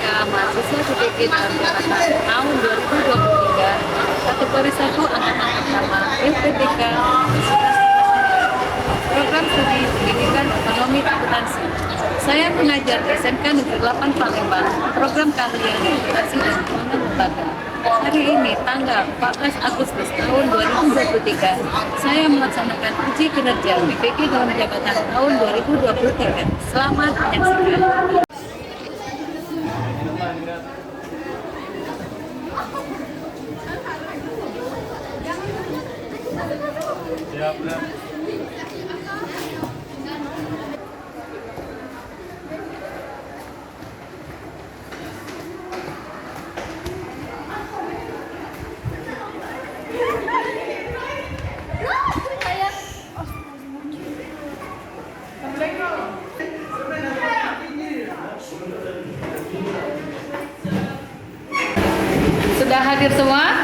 mahasiswa PPK dalam jabatan tahun 2023 kategori 1 angkatan pertama LPTK program studi pendidikan ekonomi akuntansi. Saya mengajar di SMK Negeri 8 Palembang, program keahlian akuntansi dan keuangan lembaga. Hari ini tanggal 14 Agustus tahun 2023, saya melaksanakan uji kinerja PPK dalam jabatan tahun 2023. Selamat menyaksikan. Sudah hadir semua?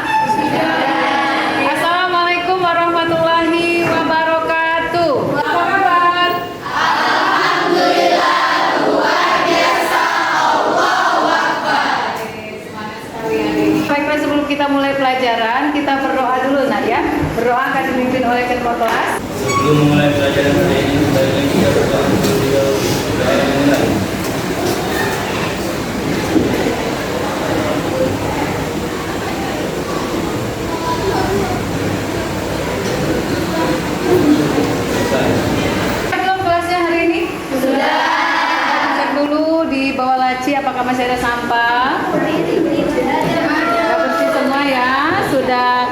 Assalamualaikum warahmatullahi wabarakatuh. Apa kabar? Alhamdulillah, luar biasa. Allahu Akbar. Semangat sekali hari ini. Baiklah, sebelum kita mulai pelajaran, kita berdoa dulu nak ya. Berdoa akan dipimpin oleh ketua kelas. Sebelum memulai pelajaran hari ini, sebaiknya kita berdoa untuk beliau supaya dimulai. Belum kelasnya hari ini? Sudah. Cek dulu di bawah laci apakah masih ada sampah. Sudah bersih semua ya. Sudah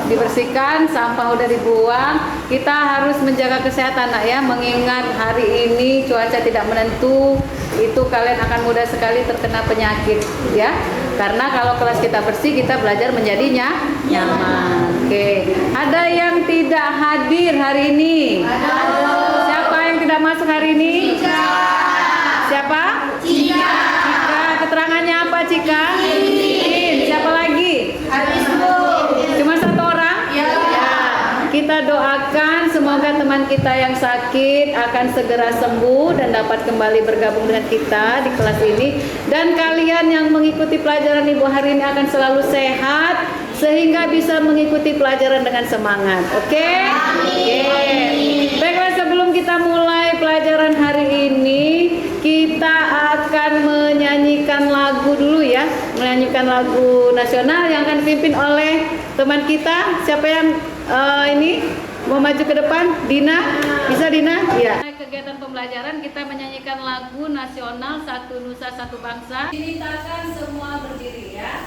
dibersihkan, sampah udah dibuang. Kita harus menjaga kesehatan nak ya, mengingat hari ini cuaca tidak menentu, itu kalian akan mudah sekali terkena penyakit ya. Karena kalau kelas kita bersih, kita belajar menjadinya nyaman. Oke. Ada yang tidak hadir hari ini? Siapa yang tidak masuk hari ini? Siapa? Cika. Keterangannya apa Cika? Siapa lagi? Cuma satu orang? Ya. Kita doakan semoga teman kita yang sakit akan segera sembuh dan dapat kembali bergabung dengan kita di kelas ini. Dan kalian yang mengikuti pelajaran Ibu hari ini akan selalu sehat sehingga bisa mengikuti pelajaran dengan semangat. Oke? Oke. Baiklah, sebelum kita mulai pelajaran hari ini, kita akan menyanyikan lagu dulu ya. Menyanyikan lagu nasional yang akan dipimpin oleh teman kita. Siapa yang ini mau maju ke depan? Dina? Bisa Dina? Iya. Kegiatan pembelajaran kita menyanyikan lagu nasional Satu Nusa Satu Bangsa. Dimintakan semua berdiri ya.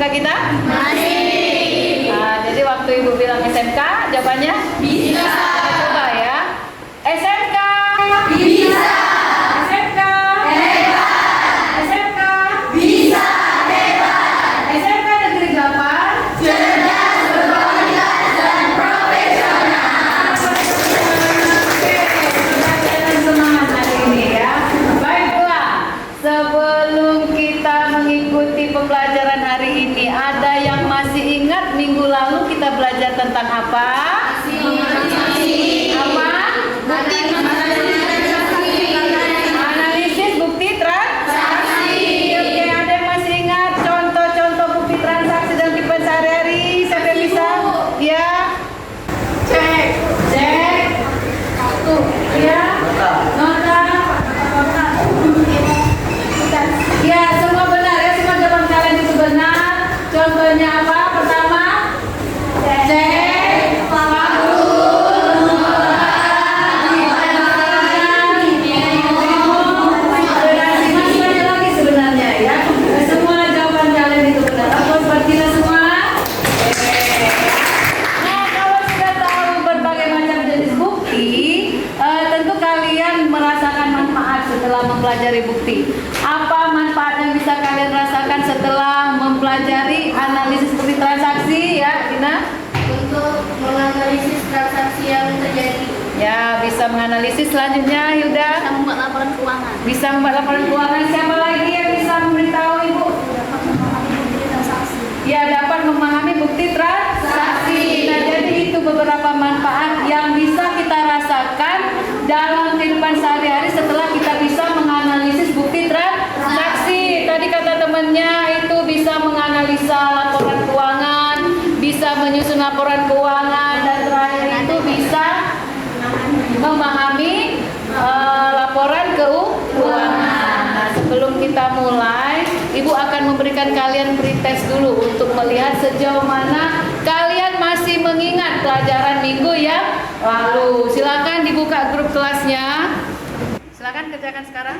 kita? Masih. Nah, jadi waktu Ibu bilang SMK, jawabannya? Bisa. Kita coba ya. SMK. Bisa. SMK. Hebat. SMK. Bisa. Hebat. SMK Negeri 8. Cerdas, berkualitas, dan profesional. Oke, kita semangat hari ini ya. Baiklah, sebelum kita mengikuti pembelajaran hari ini, ada yang masih ingat minggu lalu kita belajar tentang apa? Apa? Analisis bukti transaksi. Oke, ada yang masih ingat contoh-contoh bukti transaksi dalam kehidupan sehari-hari? Siapa yang bisa? Ya. mempelajari bukti. Apa manfaat yang bisa kalian rasakan setelah mempelajari analisis bukti transaksi ya, Dina? Untuk menganalisis transaksi yang terjadi. Ya, bisa menganalisis. Selanjutnya Hilda Bisa membuat laporan keuangan. bisa membuat laporan keuangan. Siapa lagi yang bisa memberitahu Ibu? Dapat memahami bukti transaksi. Ya, dapat memahami bukti transaksi. Nah, jadi itu beberapa manfaat yang bisa kita rasakan dalam kehidupan sehari-hari setelah kita bisa menganalisis bukti transaksi. Tadi kata temannya itu bisa menganalisa laporan keuangan, bisa menyusun laporan keuangan, dan terakhir itu bisa memahami laporan keuangan. Nah, sebelum kita mulai, Ibu akan memberikan kalian pretest dulu untuk melihat sejauh mana kalian masih mengingat pelajaran minggu yang lalu. Silakan dibuka grup kelasnya. Silakan kerjakan sekarang.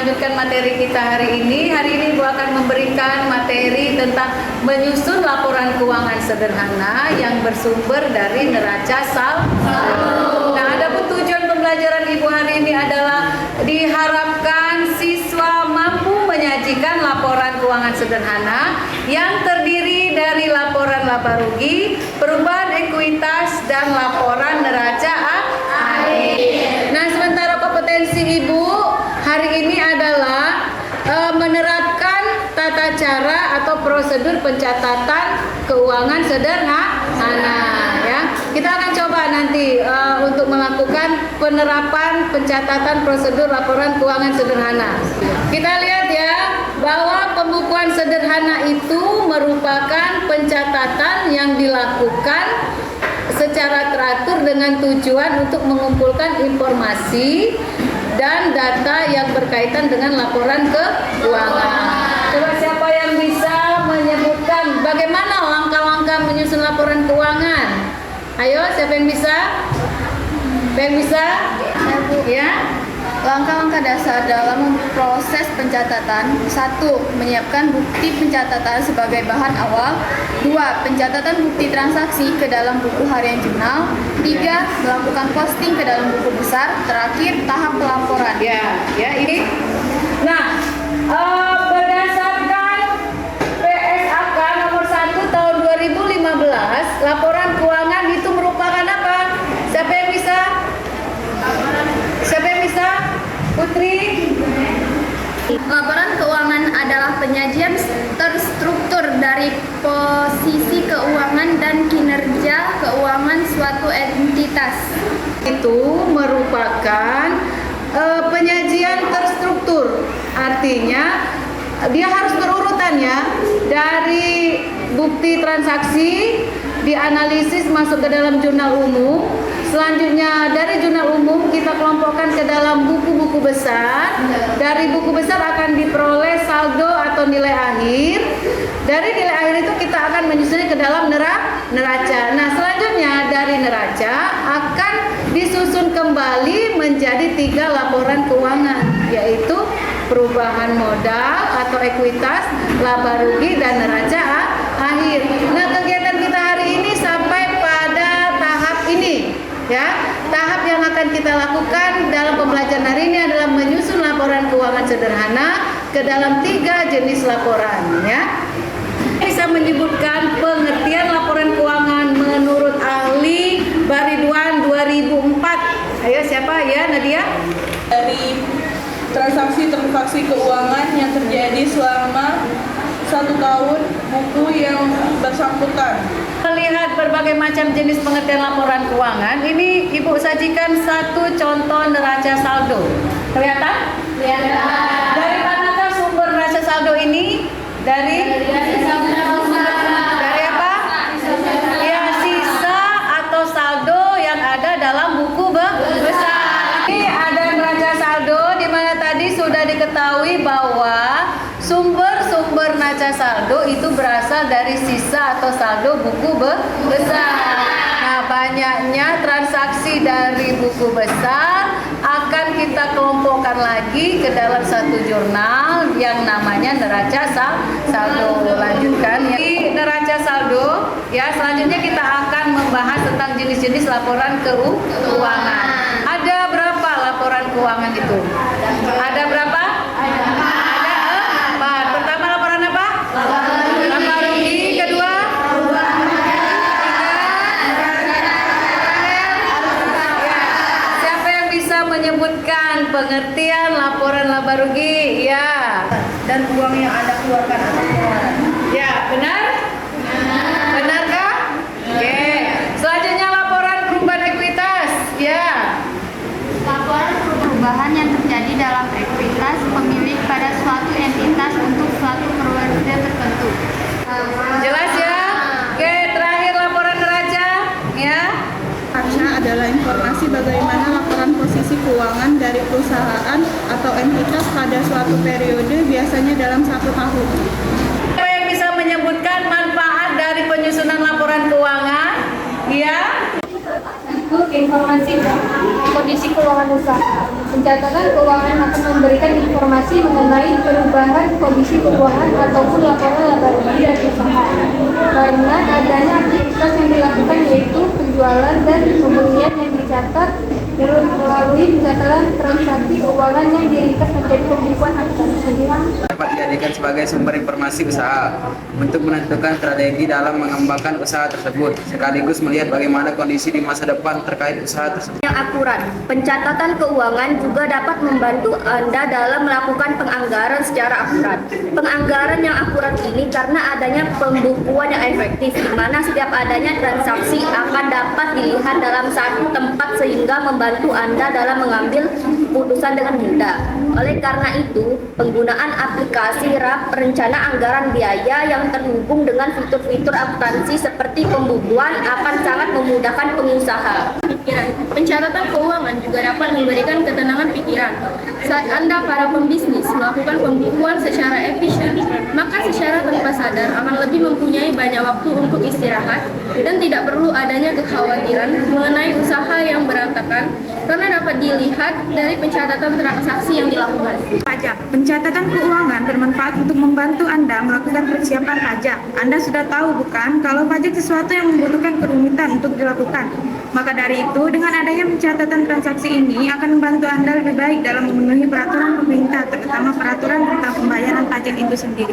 melanjutkan materi kita hari ini. Hari ini Ibu akan memberikan materi tentang menyusun laporan keuangan sederhana yang bersumber dari neraca saldo. Nah, adapun tujuan pembelajaran Ibu hari ini adalah diharapkan siswa mampu menyajikan laporan keuangan sederhana yang terdiri dari laporan laba rugi, perubahan ekuitas, dan laporan neraca akhir. Nah, sementara kompetensi Ibu hari ini adalah menerapkan tata cara atau prosedur pencatatan keuangan sederhana, ya. Kita akan coba nanti untuk melakukan penerapan pencatatan prosedur laporan keuangan sederhana. Kita lihat ya bahwa pembukuan sederhana itu merupakan pencatatan yang dilakukan secara teratur dengan tujuan untuk mengumpulkan informasi dan data yang berkaitan dengan laporan keuangan. Coba siapa yang bisa menyebutkan bagaimana langkah-langkah menyusun laporan keuangan? Ayo, siapa yang bisa? Siapa yang bisa? Ya. Langkah-langkah dasar dalam proses pencatatan: 1. Menyiapkan bukti pencatatan sebagai bahan awal. 2. Pencatatan bukti transaksi ke dalam buku harian jurnal. 3. Melakukan posting ke dalam buku besar. Terakhir, tahap pelaporan. Ya, ini. Nah, berdasarkan PSAK nomor 1 tahun 2015, laporan keuangan itu merupakan apa? Siapa yang bisa? Laporan keuangan adalah penyajian terstruktur dari posisi keuangan dan kinerja keuangan suatu entitas. Itu merupakan penyajian terstruktur, artinya dia harus berurutan ya, dari bukti transaksi dianalisis masuk ke dalam jurnal umum. Selanjutnya dari jurnal umum kita kelompokkan ke dalam buku-buku besar. Dari buku besar akan diperoleh saldo atau nilai akhir. Dari nilai akhir itu kita akan menyusunnya ke dalam neraca. Nah, selanjutnya dari neraca akan disusun kembali menjadi 3 laporan keuangan, yaitu perubahan modal atau ekuitas, laba rugi, dan neraca akhir. Nah, kegiatan kita hari ini sampai pada tahap ini. Ya, tahap yang akan kita lakukan dalam pembelajaran hari ini adalah menyusun laporan keuangan sederhana ke dalam 3 jenis laporan. Ya, bisa menyebutkan pengertian laporan keuangan menurut ahli Baridwan 2004. Ayo, siapa ya, Nadia? Dari transaksi keuangan yang terjadi selama 1 tahun buku yang bersangkutan. Melihat berbagai macam jenis pengertian laporan keuangan, ini Ibu sajikan 1 contoh neraca saldo. Kelihatan? Kelihatan. Dari manakah sumber neraca saldo ini? Dari apa? Ya, sisa atau saldo yang ada dalam buku besar. Ini ada neraca saldo di mana tadi sudah diketahui bahwa sumber neraca saldo itu berasal dari sisa atau saldo buku besar. Nah, banyaknya transaksi dari buku besar akan kita kelompokkan lagi ke dalam satu jurnal yang namanya neraca saldo. Lanjutkan ya. Di neraca saldo, ya, selanjutnya kita akan membahas tentang jenis-jenis laporan keuangan. Ada berapa laporan keuangan itu? Ada berapa? Ada 4. Pertama laporan apa? Laba rugi. Kedua? Siapa yang bisa menyebutkan pengertian laporan laba rugi? Ya. Dan uang yang Anda keluarkan atau pengeluaran. Ya, benar? Benarkah? Oke. Selanjutnya laporan perubahan ekuitas. Ya. Laporan perubahan yang terjadi dalam ekuitas pemilik pada suatu entitas untuk suatu periode tertentu. Jelas ya? Oke, terakhir laporan neraca. Ya. Neraca adalah informasi bagaimana laporan posisi keuangan dari perusahaan atau entitas pada suatu periode, biasanya dalam 1 tahun. Siapa yang bisa menyebutkan manfaat dari penyusunan laporan keuangan? Ya. Informasi kondisi keuangan usaha. Pencatatan keuangan akan memberikan informasi mengenai perubahan kondisi keuangan ataupun laporan laba rugi dari usaha. Karena adanya aktivitas yang dilakukan yaitu penjualan dan pembelian yang dicatat melalui pencatatan transaksi keuangan yang diringkas menjadi pembukuan akuntansi. Dapat dijadikan sebagai sumber informasi usaha untuk menentukan strategi dalam mengembangkan usaha tersebut, sekaligus melihat bagaimana kondisi di masa depan terkait usaha tersebut. Yang akurat, pencatatan keuangan juga dapat membantu Anda dalam melakukan penganggaran secara akurat. Penganggaran yang akurat ini karena adanya pembukuan yang efektif, di mana setiap adanya transaksi akan dapat dilihat dalam satu tempat sehingga membantu Anda dalam mengambil keputusan dengan mudah. Oleh karena itu, penggunaan aplikasi RAP perencana anggaran biaya yang terhubung dengan fitur-fitur akuntansi seperti pembukuan akan sangat memudahkan pengusaha. Pencatatan keuangan juga dapat memberikan ketenangan pikiran. Saat Anda para pembisnis melakukan pembukuan secara efisien, maka secara tanpa sadar akan lebih mempunyai banyak waktu untuk istirahat dan tidak perlu adanya kekhawatiran mengenai usaha yang berantakan karena dapat dilihat dari pencatatan transaksi yang dilakukan. Pajak. Pencatatan keuangan bermanfaat untuk membantu Anda melakukan persiapan pajak. Anda sudah tahu bukan kalau pajak sesuatu yang membutuhkan kerumitan untuk dilakukan. Maka dari itu, dengan adanya pencatatan transaksi ini akan membantu Anda lebih baik dalam memenuhi peraturan pemerintah, terutama peraturan tentang pembayaran pajak itu sendiri.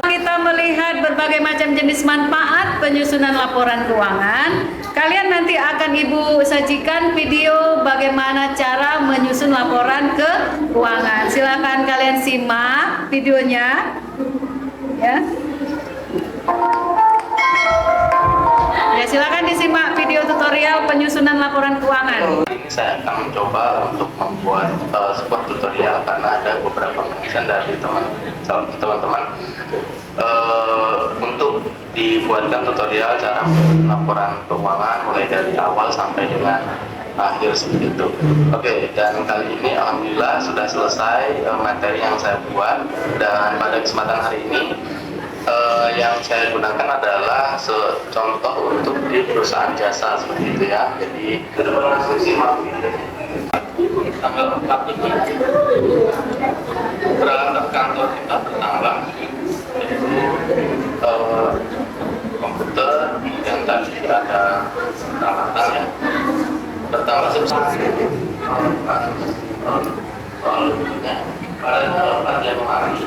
Kita melihat berbagai macam jenis manfaat penyusunan laporan keuangan. Kalian nanti akan Ibu sajikan video bagaimana bagaimana cara menyusun laporan keuangan. Silakan kalian simak videonya. Ya. Ya, silakan disimak video tutorial penyusunan laporan keuangan. Ini saya akan mencoba untuk membuat sebuah tutorial karena ada beberapa pengisian dari teman-teman. Untuk dibuatkan tutorial cara laporan keuangan mulai dari awal sampai dengan akhir seperti itu. Oke, dan kali ini alhamdulillah sudah selesai materi yang saya buat, dan pada kesempatan hari ini yang saya gunakan adalah contoh untuk di perusahaan jasa seperti itu ya. Jadi langsung simak tanggal 4 ini peralatan kantor kita bertambah, yaitu komputer, kemudian tadi ada peralatan ya bertambah sebesar pada Januari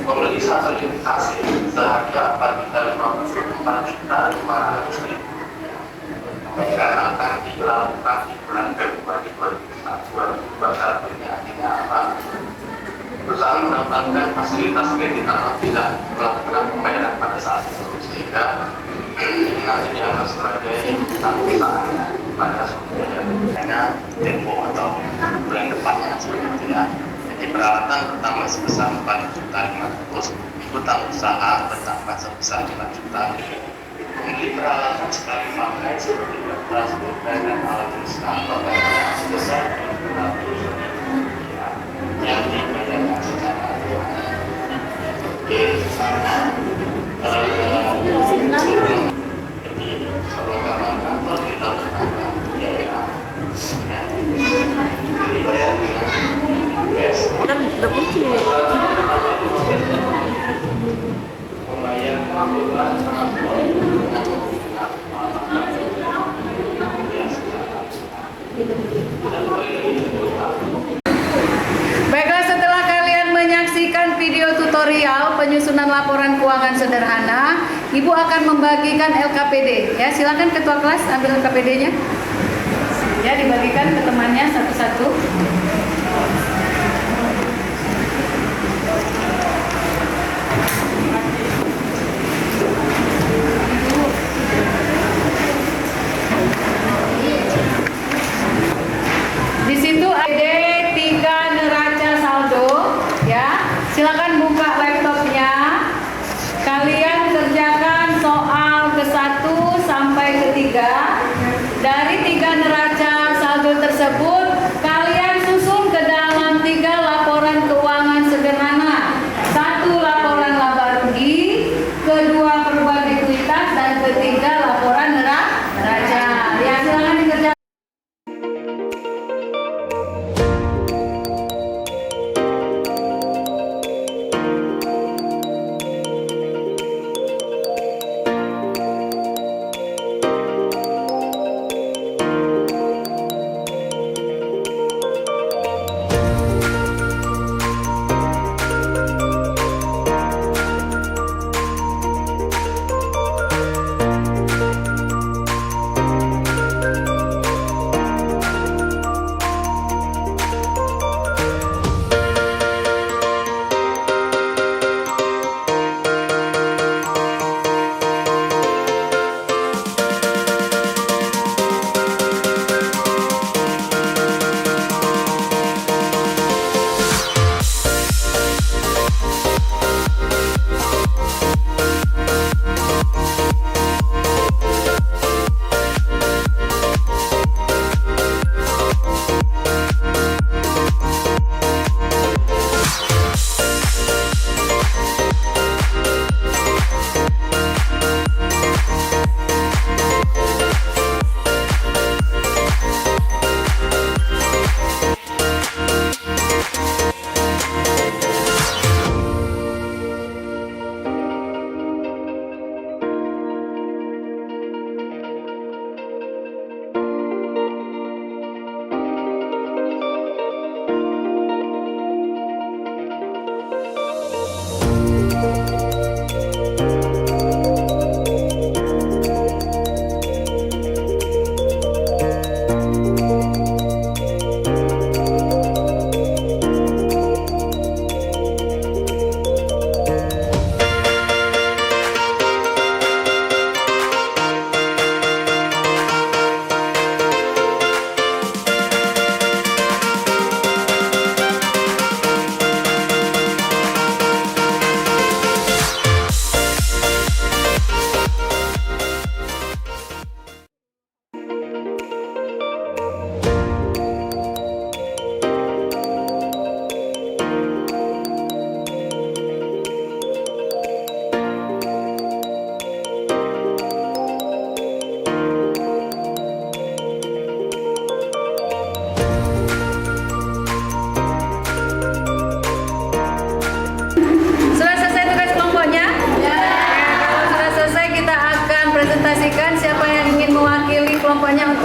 membeli sertifikasi seharga 4.054.500.000 yang akan dilakukan di bulan Februari 2021. Ini artinya apa? Perusahaan mendapatkan fasilitas kredit atau tidak melakukan pembayaran pada saat itu, sehingga nantinya harus sebagai tanggungan pada sebenarnya tempo atau bulan depannya seperti itu ya. Jadi peralatan bertambah sebesar 4.500.000, utang usaha bertambah sebesar 5 juta. Membeli peralatan sekali pakai seperti kertas, pulpen, dan alat tulis kantor sebesar 200.000 yang dibayarkan secara Oke, sana jadi perlengkapan kantor kita bertambah biaya dibayar dengan cash. Baiklah, setelah kalian menyaksikan video tutorial penyusunan laporan keuangan sederhana, Ibu akan membagikan LKPD. Ya, silakan ketua kelas ambil LKPD-nya. Ya, dibagikan ke temannya satu-satu. Di situ ada 3 neraca saldo, ya. Silakan buka laptopnya. Kalian kerjakan soal ke-1 sampai ke-3. Dari 3 neraca saldo tersebut, kalian susun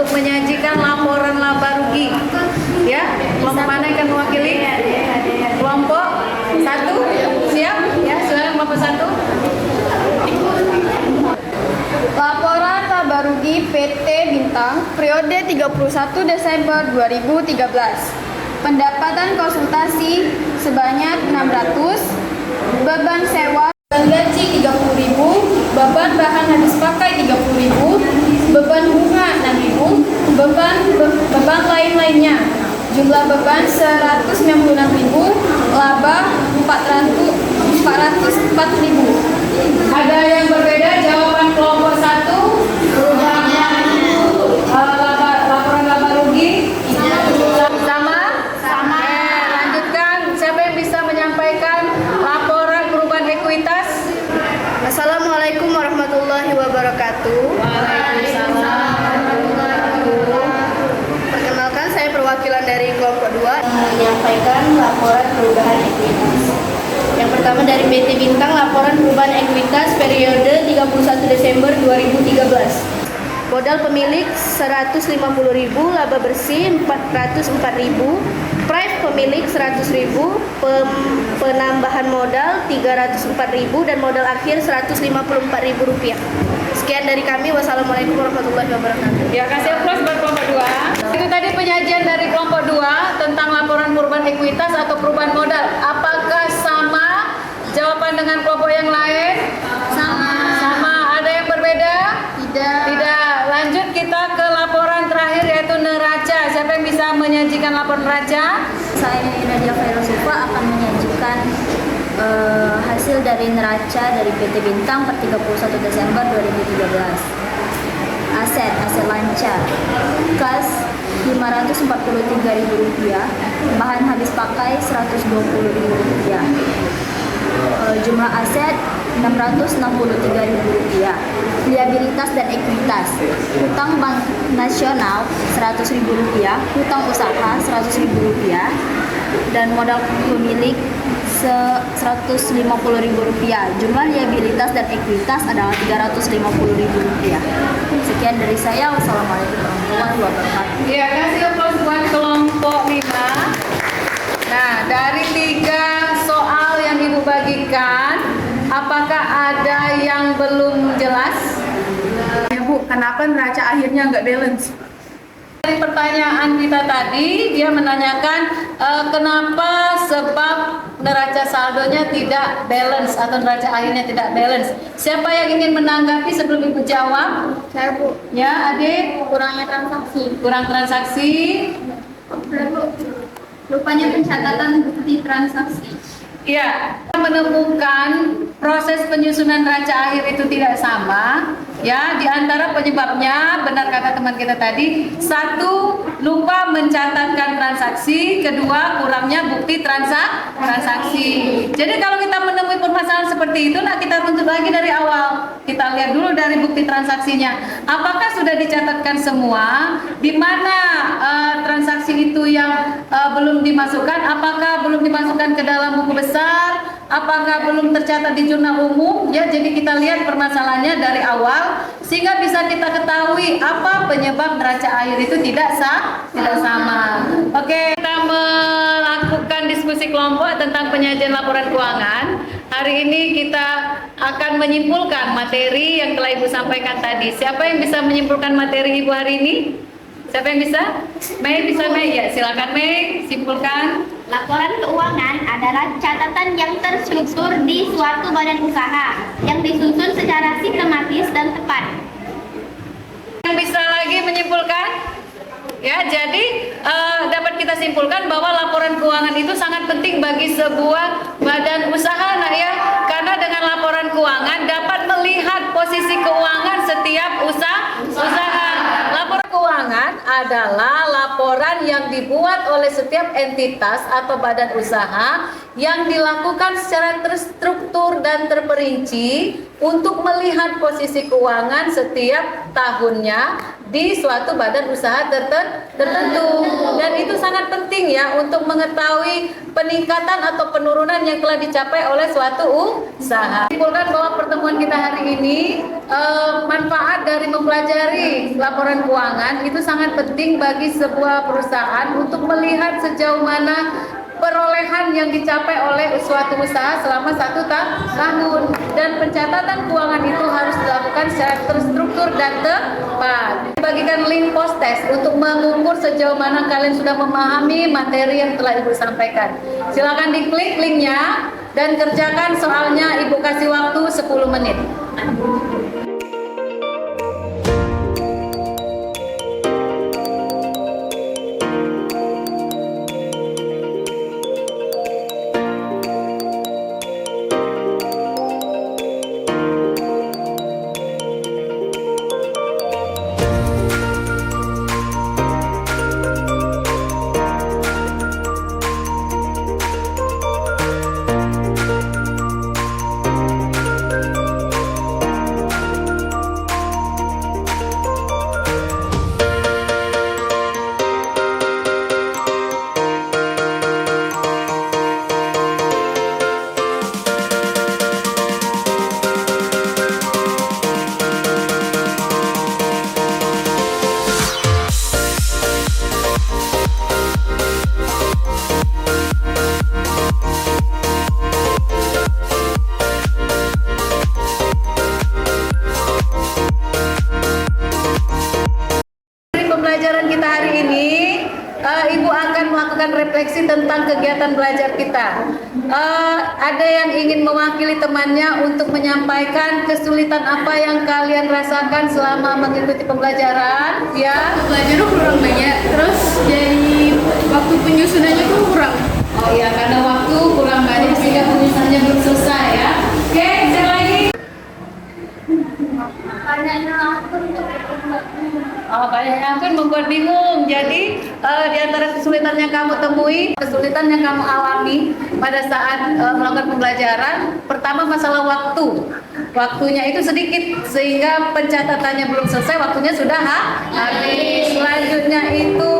untuk menyajikan laporan laba rugi. Ya, kelompok mana yang akan mewakili? Kelompok 1, siap? Ya, silakan kelompok 1. Laporan laba rugi PT Bintang periode 31 Desember 2013. Pendapatan konsultasi sebanyak 600, beban sewa dan gaji 30.000, beban bahan habis pakai 30.000, beban bunga 6.000, beban lain-lainnya. Jumlah beban 196.000, laba 404.000. Ada yang berbeda jawaban kelompok 1 perubahan laporan laba rugi? Sama? Lanjutkan. Siapa yang bisa menyampaikan laporan perubahan ekuitas? Assalamualaikum warahmatullahi wabarakatuh. Perkenalkan, saya perwakilan dari kelompok 2 menyampaikan laporan perubahan ekuitas. Yang pertama dari PT Bintang, laporan perubahan ekuitas periode 31 Desember 2013. Modal pemilik 150.000, laba bersih 404.000, price pemilik 100.000, penambahan modal 304.000 dan modal akhir 154.000 rupiah. Sekian dari kami. Wassalamualaikum warahmatullahi wabarakatuh. Ya, kasih aplaus buat kelompok 2. Itu tadi penyajian dari kelompok 2 tentang laporan perubahan ekuitas atau perubahan modal. Apakah sama jawaban dengan kelompok yang lain? Sama. Ada yang berbeda? Tidak. Lanjut kita ke laporan terakhir yaitu neraca. Siapa yang bisa menyajikan laporan neraca? Saya Nadia Khairusufa akan menyajikan hasil dari neraca dari PT Bintang per 31 Desember 2013. Aset lancar, kas Rp543.000, bahan habis pakai Rp120.000, jumlah aset Rp663.000, liabilitas dan ekuitas, hutang bank nasional Rp100.000, hutang usaha Rp100.000, dan modal pemilik Rp150.000. Jumlah liabilitas dan ekuitas adalah Rp350.000. Sekian dari saya. Wassalamualaikum warahmatullahi wabarakatuh. Ya, kasih aplaus buat kelompok 5. Nah, dari 3 soal yang Ibu bagikan, apakah ada yang belum jelas? Ya Bu, kenapa neraca akhirnya nggak balance? Dari pertanyaan kita tadi, dia menanyakan kenapa sebab neraca saldonya tidak balance atau neraca akhirnya tidak balance. Siapa yang ingin menanggapi sebelum Ibu jawab? Saya Bu. Ya, Adik. Kurangnya transaksi. Kurang transaksi. Lupanya pencatatan bukti transaksi. Ya, kita menemukan proses penyusunan neraca akhir itu tidak sama. Ya, di antara penyebabnya, benar kata teman kita tadi, 1, lupa mencatatkan transaksi, 2, kurangnya bukti transaksi. Jadi kalau kita menemui permasalahan seperti itu, nah kita runtut lagi dari awal. Kita lihat dulu dari bukti transaksinya. Apakah sudah dicatatkan semua? Di mana transaksi itu yang belum dimasukkan? Apakah belum dimasukkan ke dalam buku besar? Apakah belum tercatat di jurnal umum? Ya, jadi kita lihat permasalahannya dari awal sehingga bisa kita ketahui apa penyebab neraca akhir itu tidak sama. Oke, kita melakukan diskusi kelompok tentang penyajian laporan keuangan. Hari ini kita akan menyimpulkan materi yang telah Ibu sampaikan tadi. Siapa yang bisa menyimpulkan materi Ibu hari ini? Siapa yang bisa? Mei, bisa Mei? Ya, silakan Mei, simpulkan. Laporan keuangan adalah catatan yang terstruktur di suatu badan usaha yang disusun secara sistematis dan tepat. Yang bisa lagi menyimpulkan? Ya, jadi dapat kita simpulkan bahwa laporan keuangan itu sangat penting bagi sebuah badan usaha, nah ya, karena dengan laporan keuangan dapat melihat posisi keuangan setiap usaha. Laporan keuangan adalah laporan yang dibuat oleh setiap entitas atau badan usaha yang dilakukan secara terstruktur dan terperinci untuk melihat posisi keuangan setiap tahunnya di suatu badan usaha tertentu, dan itu sangat penting ya untuk mengetahui peningkatan atau penurunan yang telah dicapai oleh suatu usaha. Simpulkan bahwa pertemuan kita hari ini manfaat dari mempelajari laporan keuangan itu sangat penting bagi sebuah perusahaan untuk melihat sejauh mana perolehan yang dicapai oleh suatu usaha selama 1 tahun, dan pencatatan keuangan itu harus dilakukan secara terstruktur dan tepat. Bagikan link post test untuk mengukur sejauh mana kalian sudah memahami materi yang telah Ibu sampaikan. Silakan diklik linknya dan kerjakan soalnya. Ibu kasih waktu 10 menit. Pembelajaran kita hari ini, Ibu akan melakukan refleksi tentang kegiatan belajar kita. Ada yang ingin mewakili temannya untuk menyampaikan kesulitan apa yang kalian rasakan selama mengikuti pembelajaran, ya? Belajarnya kurang banyak, terus jadi waktu penyusunannya tuh kurang. Oh iya, karena waktu kurang banyak sehingga penyusunannya belum selesai, ya. Oke, saya lagi. Oh, banyak akun membuat bingung. Jadi di antara kesulitan yang kamu temui, kesulitan yang kamu alami pada saat melakukan pembelajaran, pertama masalah waktu. Waktunya itu sedikit sehingga pencatatannya belum selesai, waktunya sudah habis. Selanjutnya itu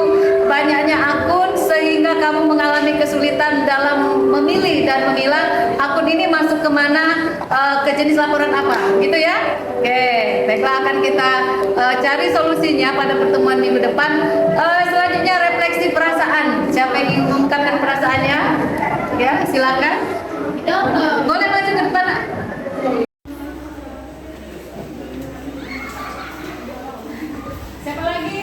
banyaknya akun sehingga kamu mengalami kesulitan dalam memilih dan memilah akun ini masuk kemana, ke jenis laporan apa, gitu ya. Oke, baiklah, akan kita cari solusinya pada pertemuan minggu depan. Selanjutnya refleksi perasaan. Siapa yang ingin mengungkapkan perasaannya? Ya, silakan. Boleh maju ke depan. Siapa lagi?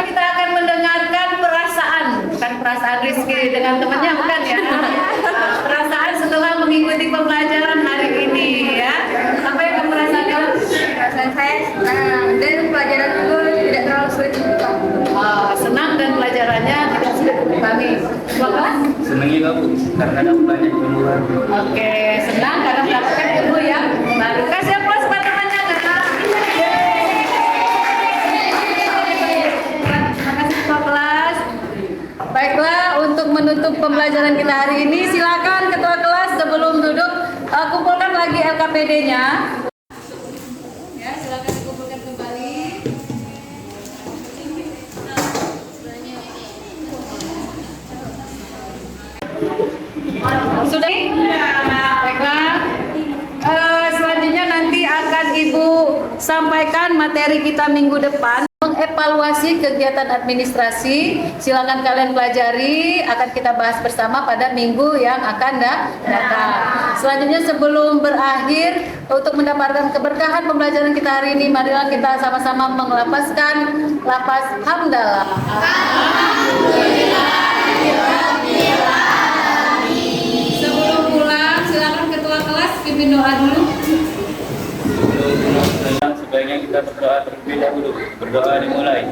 Kita akan mendengarkan perasaan, bukan perasaan Rizky dengan temannya, bukan ya. Perasaan setelah mengikuti pembelajaran hari ini, ya. Apa yang kamu rasakan? Perasaan saya senang dan pelajaran itu tidak terlalu sulit untuk Senang dan pelajarannya tidak sulit dipahami. Bapak? Senang juga Bu, karena ada banyak ilmuwan. Oke, senang karena mendapatkan ilmu yang baru. Kasih aplaus buat temannya, Kak. Terima kasih ketua kelas. Baiklah, untuk menutup pembelajaran kita hari ini, silakan ketua kelas sebelum duduk kumpulkan lagi LKPD-nya. Ya, silakan dikumpulkan kembali. Sudah? Baiklah. Selanjutnya nanti akan Ibu sampaikan materi kita minggu depan. Mengevaluasi kegiatan administrasi, silakan kalian pelajari, akan kita bahas bersama pada minggu yang akan datang. Selanjutnya sebelum berakhir, untuk mendapatkan keberkahan pembelajaran kita hari ini, marilah kita sama-sama mengelapaskan lapas hamdalah. Sebelum pulang, silakan ketua kelas pimpin doa dulu. Sebaiknya kita berdoa terlebih dahulu. Berdoa dimulai.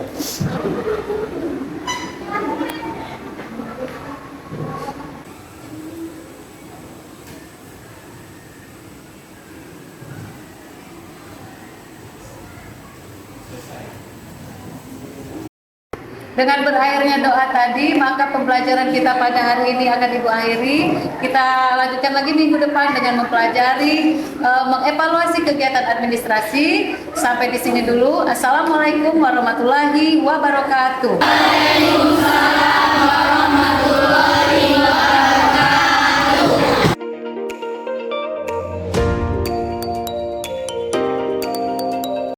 Dengan berakhirnya doa tadi, maka pembelajaran kita pada hari ini akan Ibu akhiri. Kita lanjutkan lagi minggu depan dengan mempelajari, mengevaluasi kegiatan administrasi. Sampai di sini dulu. Assalamualaikum warahmatullahi wabarakatuh. Waalaikumsalam warahmatullahi wabarakatuh.